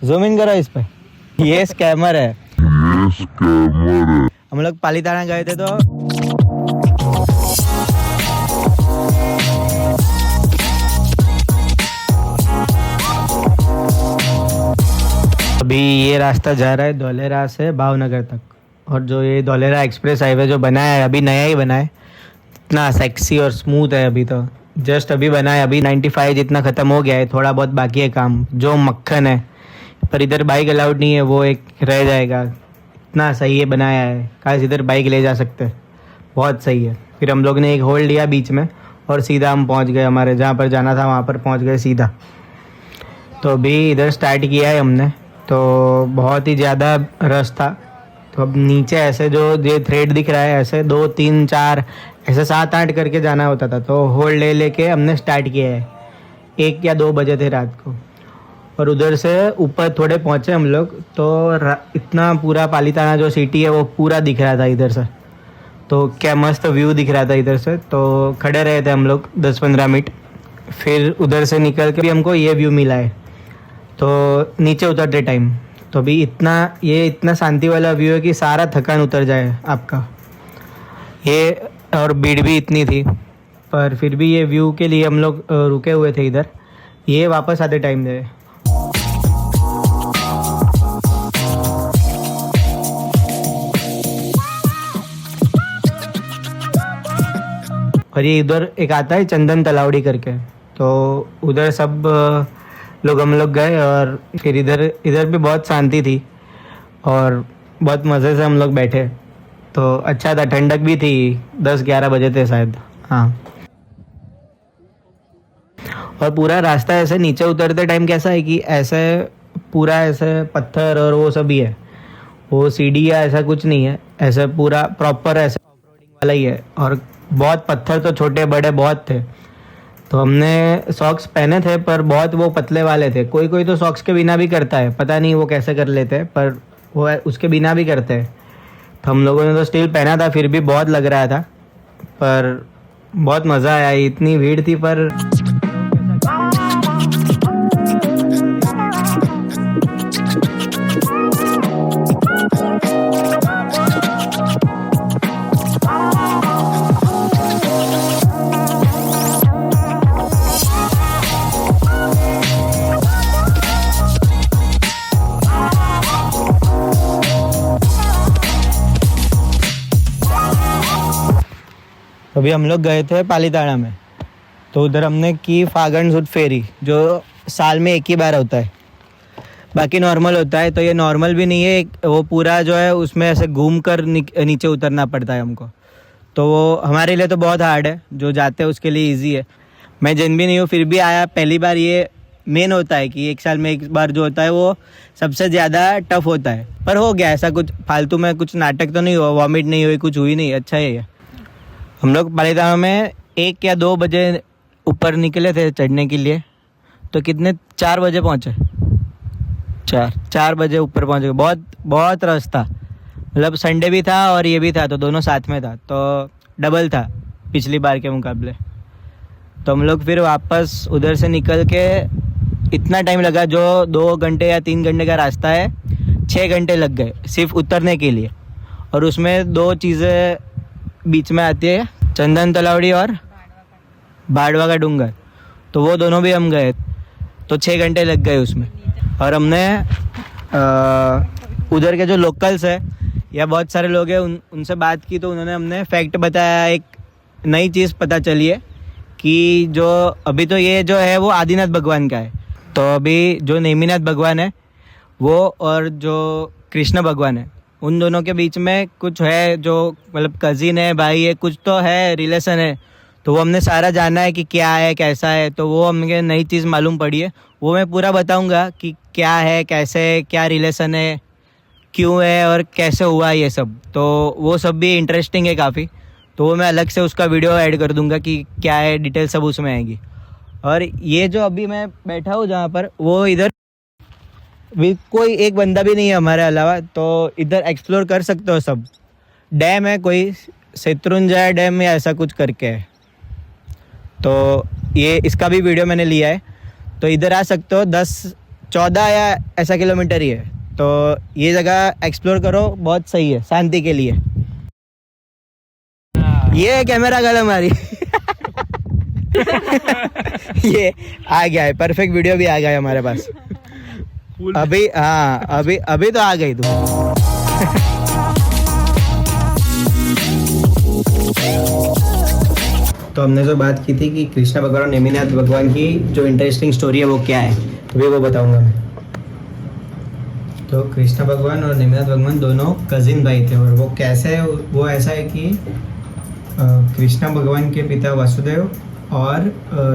Zoom in करो इस पे। ये स्कैमर है। हम लोग पालीताना गए थे तो अभी ये रास्ता जा रहा है धोलेरा से भावनगर तक, और जो ये धोलेरा एक्सप्रेस हाईवे जो बना है अभी नया ही बना है, इतना सेक्सी और स्मूथ है। अभी तो जस्ट अभी बना है, अभी 95 जितना ख़त्म हो गया है, थोड़ा बहुत बाकी है काम, जो मक्खन है। पर इधर बाइक अलाउड नहीं है, वो एक रह जाएगा। इतना सही है बनाया है, काश इधर बाइक ले जा सकते, बहुत सही है। फिर हम लोग ने एक होल्ड लिया बीच में और सीधा हम पहुंच गए, हमारे जहाँ पर जाना था वहाँ पर पहुँच गए सीधा। तो अभी इधर स्टार्ट किया है हमने, तो बहुत ही ज़्यादा रश था। तो अब नीचे ऐसे जो ये थ्रेड दिख रहा है, ऐसे 2 3 4 ऐसे 7 8 करके जाना होता था। तो होल्ड ले लेके हमने स्टार्ट किया है। 1 या 2 बजे थे रात को, और उधर से ऊपर थोड़े पहुँचे हम लोग, तो इतना पूरा पालीताना जो सिटी है वो पूरा दिख रहा था इधर से। तो क्या मस्त व्यू दिख रहा था इधर से। तो खड़े रहे थे हम लोग 10-15 मिनट, फिर उधर से निकल के भी हमको ये व्यू मिला है। तो नीचे उतरते टाइम तो भी इतना शांति वाला व्यू है कि सारा थकान उतर जाए आपका। ये और भीड़ भी इतनी थी, पर फिर भी ये व्यू के लिए हम लोग रुके हुए थे इधर। ये वापस आते टाइम दे। और ये इधर एक आता है चंदन तलावड़ी करके, तो उधर सब लोग हम लोग गए, और फिर इधर भी बहुत शांति थी और बहुत मज़े से हम लोग बैठे। तो अच्छा था, ठंडक भी थी, 10-11 बजे थे शायद। हाँ, और पूरा रास्ता ऐसे नीचे उतरते टाइम कैसा है कि ऐसे पूरा ऐसे पत्थर और वो सब ही है, वो सीढ़ी या ऐसा कुछ नहीं है, ऐसे पूरा प्रॉपर ऐसे ऑफरोडिंग वाला ही है। और बहुत पत्थर तो छोटे बड़े बहुत थे। तो हमने सॉक्स पहने थे, पर बहुत वो पतले वाले थे। कोई कोई तो सॉक्स के बिना भी करता है, पता नहीं वो कैसे कर लेते हैं, पर वो उसके बिना भी करते हैं। तो हम लोगों ने तो स्टील पहना था, फिर भी बहुत लग रहा था, पर बहुत मज़ा आया। इतनी भीड़ थी पर अभी हम लोग गए थे पालीताना में, तो उधर हमने की फागण सुद फेरी, जो साल में एक ही बार होता है, बाकी नॉर्मल होता है। तो ये नॉर्मल भी नहीं है, वो पूरा जो है उसमें ऐसे घूम कर नीचे उतरना पड़ता है हमको। तो वो हमारे लिए तो बहुत हार्ड है, जो जाते हैं उसके लिए इजी है। मैं जैन भी नहीं हूँ, फिर भी आया पहली बार। ये मेन होता है कि 1 साल में एक बार जो होता है वो सबसे ज़्यादा टफ होता है। पर हो गया, ऐसा कुछ फालतू में कुछ नाटक तो नहीं हुआ, वॉमिट नहीं हुई, कुछ हुई नहीं, अच्छा है ये। हम लोग पालीताना में 1 या 2 बजे ऊपर निकले थे चढ़ने के लिए, तो कितने 4 बजे पहुँचे, 4 बजे ऊपर पहुँच गए। बहुत बहुत रश था, मतलब संडे भी था और ये भी था, तो दोनों साथ में था, तो डबल था पिछली बार के मुकाबले। तो हम लोग फिर वापस उधर से निकल के, इतना टाइम लगा, जो 2 घंटे या 3 घंटे का रास्ता है, 6 घंटे लग गए सिर्फ उतरने के लिए। और उसमें 2 चीज़ें बीच में आती है, चंदन तलावड़ी और बाड़वा का डूंगर, तो वो दोनों भी हम गए, तो 6 घंटे लग गए उसमें। और हमने उधर के जो लोकल्स है या बहुत सारे लोग हैं उनसे बात की, तो उन्होंने हमने फैक्ट बताया। एक नई चीज़ पता चली है कि जो अभी तो ये जो है वो आदिनाथ भगवान का है, तो अभी जो नेमिनाथ भगवान है वो और जो कृष्ण भगवान है, उन दोनों के बीच में कुछ है, जो मतलब कज़िन है, भाई है, कुछ तो है, रिलेशन है। तो वो हमने सारा जाना है कि क्या है कैसा है, तो वो हमें नई चीज़ मालूम पड़ी है। वो मैं पूरा बताऊंगा कि क्या है, कैसे है, क्या रिलेशन है, क्यों है और कैसे हुआ ये सब। तो वो सब भी इंटरेस्टिंग है काफ़ी, तो वो मैं अलग से उसका वीडियो ऐड कर दूंगा कि क्या है, डिटेल सब उसमें आएगी। और ये जो अभी मैं बैठा हूँ जहाँ पर, वो इधर कोई एक बंदा भी नहीं है हमारे अलावा, तो इधर एक्सप्लोर कर सकते हो सब। डैम है कोई शत्रुंजय डैम या ऐसा कुछ करके है, तो ये इसका भी वीडियो मैंने लिया है, तो इधर आ सकते हो। 14 या ऐसा किलोमीटर ही है। तो ये जगह एक्सप्लोर करो, बहुत सही है शांति के लिए। ये है कैमरा गर्ल हमारी। ये आ गया है, परफेक्ट वीडियो भी आ गया है हमारे पास अभी। हाँ अभी तो आ गई तू। तो हमने जो बात की थी कि कृष्णा भगवान और नेमिनाथ भगवान की जो इंटरेस्टिंग स्टोरी है वो क्या है, अभी वो बताऊंगा मैं। तो कृष्णा भगवान और नेमिनाथ भगवान दोनों कजिन भाई थे। और वो कैसे है, वो ऐसा है कि कृष्णा भगवान के पिता वासुदेव और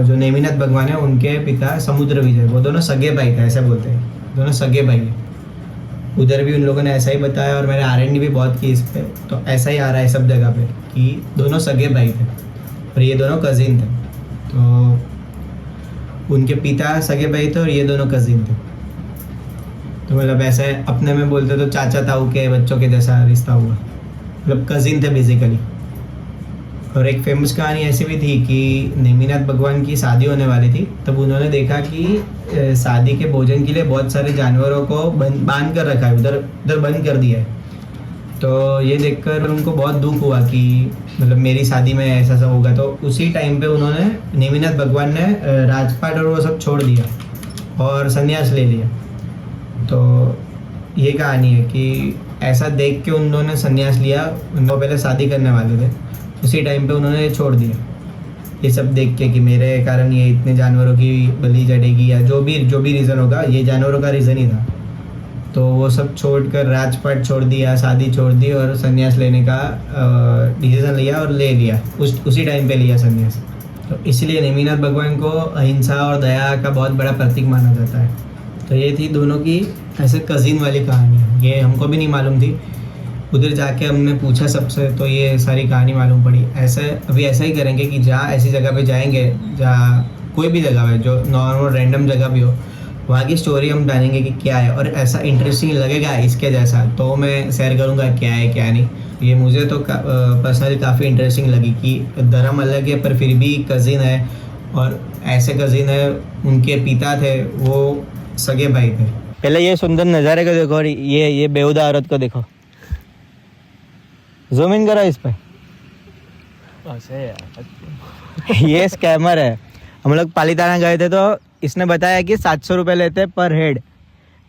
जो नेमिनाथ भगवान है उनके पिता समुद्र विजय, वो दोनों सगे भाई थे, ऐसा बोलते हैं, दोनों सगे भाई हैं। उधर भी उन लोगों ने ऐसा ही बताया और मैंने R&D भी बहुत की इस पे, तो ऐसा ही आ रहा है सब जगह पे कि दोनों सगे भाई थे और ये दोनों कजिन थे। तो उनके पिता सगे भाई थे और ये दोनों कजिन थे। तो मतलब ऐसे अपने में बोलते तो चाचा ताऊ के बच्चों के जैसा रिश्ता हुआ, मतलब कजिन थे बेसिकली। और एक फेमस कहानी ऐसी भी थी कि नेमिनाथ भगवान की शादी होने वाली थी, तब उन्होंने देखा कि शादी के भोजन के लिए बहुत सारे जानवरों को बांध कर रखा है, उधर बंद कर दिया है। तो ये देखकर उनको बहुत दुख हुआ कि मतलब मेरी शादी में ऐसा सब होगा। तो उसी टाइम पे उन्होंने नेमिनाथ भगवान ने राजपाट और वो सब छोड़ दिया और संन्यास ले लिया। तो ये कहानी है कि ऐसा देख के उन्होंने संन्यास लिया। उनको पहले शादी करने वाले थे, उसी टाइम पे उन्होंने ये छोड़ दिया, ये सब देख के कि मेरे कारण ये इतने जानवरों की बलि चढ़ेगी या जो भी रीज़न होगा, ये जानवरों का रीज़न ही था। तो वो सब छोड़कर राजपाट छोड़ दिया, शादी छोड़ दी और संन्यास लेने का डिसीजन लिया और ले लिया, उसी टाइम पे लिया संन्यास। तो इसलिए नेमिनाथ भगवान को अहिंसा और दया का बहुत बड़ा प्रतीक माना जाता है। तो ये थी दोनों की ऐसे कज़िन वाली कहानी, ये हमको भी नहीं मालूम थी। उधर जाके हमने पूछा सबसे, तो ये सारी कहानी मालूम पड़ी। अभी ऐसा ही करेंगे कि जहाँ ऐसी जगह पे जाएंगे, जहाँ कोई भी जगह है जो नॉर्मल रैंडम जगह भी हो, वहाँ की स्टोरी हम जानेंगे कि क्या है, और ऐसा इंटरेस्टिंग लगेगा इसके जैसा तो मैं शेयर करूँगा क्या है क्या नहीं। ये मुझे तो पर्सनली काफ़ी इंटरेस्टिंग लगी कि धर्म अलग है पर फिर भी कज़िन है, और ऐसे कज़िन है उनके पिता थे वो सगे भाई थे। पहले ये सुंदर नज़ारे को देखो और ये बेहुदा औरत को देखो, जूम इन करो इस पे। ये स्कैमर है। हम लोग पालीताना गए थे तो इसने बताया कि 700 रुपये लेते पर हेड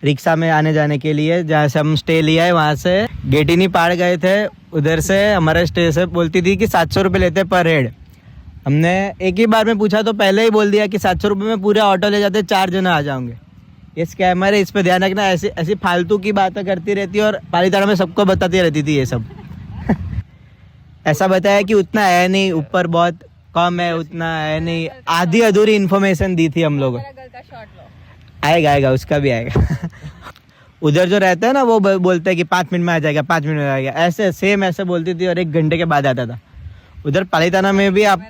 रिक्शा में आने जाने के लिए। जहाँ से हम स्टे लिया है वहाँ से गेटिनी पार गए थे, उधर से हमारे स्टे से बोलती थी कि 700 रुपये लेते पर हेड। हमने एक ही बार में पूछा तो पहले ही बोल दिया कि 700 रुपये में पूरा ऑटो ले जाते, 4 जने आ जाओगे। ये स्कैमर है, इस पर ध्यान रखना। ऐसी फालतू की बातें करती रहती है और पालीताना में सबको बताती रहती थी ये सब। ऐसा बताया कि उतना है नहीं, ऊपर बहुत कम है, उतना है नहीं, आधी अधूरी इन्फॉर्मेशन दी थी हम लोग। आएगा उसका भी आएगा। उधर जो रहता है ना वो बोलते हैं कि 5 मिनट में आ जाएगा, 5 मिनट में आ जाएगा, ऐसे सेम ऐसे बोलती थी और 1 घंटे के बाद आता था। उधर पालीताना में भी आप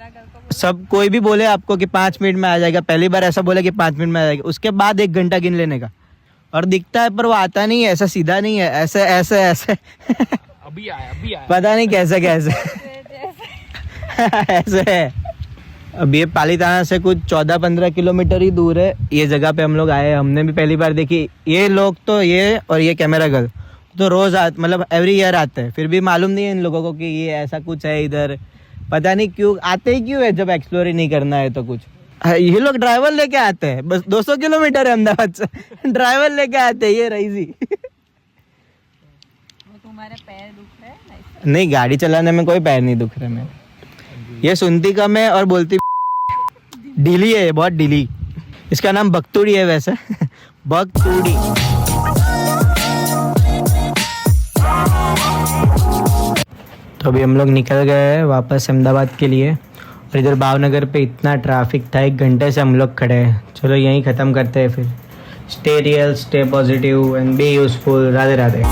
सब कोई भी बोले आपको कि 5 मिनट में आ जाएगा, पहली बार ऐसा बोले कि 5 मिनट में आ जाएगा, उसके बाद 1 घंटा गिन लेने का, और दिखता है पर वो आता नहीं है, ऐसा सीधा नहीं है, ऐसे ऐसे ऐसे। अभी आया पता नहीं कैसे ऐसे है। अब ये पालीताना से कुछ 14-15 किलोमीटर ही दूर है ये जगह पे हम लोग आए। हमने भी पहली बार देखी। ये लोग तो ये और ये कैमरा गर्ल तो रोज मतलब एवरी ईयर आते हैं, फिर भी मालूम नहीं है इन लोगों को कि ये ऐसा कुछ है इधर। पता नहीं क्यों आते ही क्यों है, जब एक्सप्लोर ही नहीं करना है तो कुछ। ये लोग ड्राइवर लेके आते हैं, बस 200 किलोमीटर है अहमदाबाद से, ड्राइवर लेके आते हैं ये रईसी। तुम्हारे पैर दुख रहे हैं? नहीं, गाड़ी चलाने में कोई पैर नहीं दुख रहे मेरे। ये सुनती कम है और बोलती ढीली है, बहुत ढीली। इसका नाम बकतूड़ी है वैसे। बकतूड़ी। तो अभी हम लोग निकल गए हैं वापस अहमदाबाद के लिए, और इधर भावनगर पे इतना ट्रैफिक था, 1 घंटे से हम लोग खड़े हैं। चलो यहीं ख़त्म करते हैं फिर। Stay real, stay positive and be useful. Radhe Radhe.